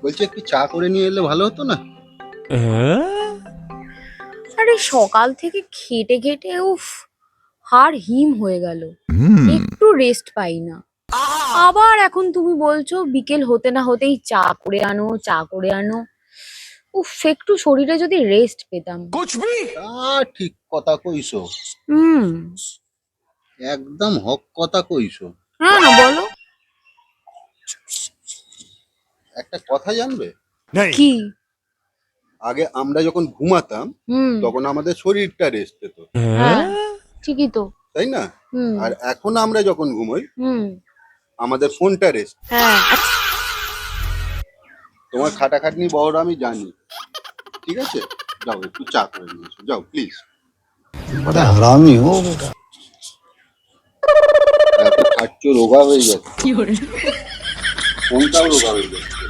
বলছি একটু চা করে নিয়ে এলে ভালো হতো না? আরে সকাল থেকে খেটে খেটে উফ, হাড় হিম হয়ে গেল। একটু রেস্ট পাই না। আবার এখন তুমি বলছো বিকেল হতে না হতেই চা করে আনো, চা করে আনো। উফ, একটু শরীরে যদি রেস্ট পেতাম। তা ঠিক কথা কইছো, হুম। একদম হক কথা কইছো। হ্যাঁ না, বলো। একটা কথা জানবে, কি? আগে আমরা যখন ঘুমাতাম হুম। তখন আমাদের শরীরটা রেস্ট পেত, হ্যাঁ, ঠিকই তো। তাই না? হুম। আর এখন আমরা যখন ঘুমোই হুম। আমাদের ফোনটা রেস্ট। হ্যাঁ। তোমার খাটাখাটনি বড় আমি জানি, ঠিক আছে? যাও একটু চা করে নিয়ে এসো, যাও প্লিজ। बड़ा हरामी हो बेटा। এত খাচ্ছ রোগা হয়ে যাচ্ছে, ফোনটাও রোগা হয়ে যাচ্ছে।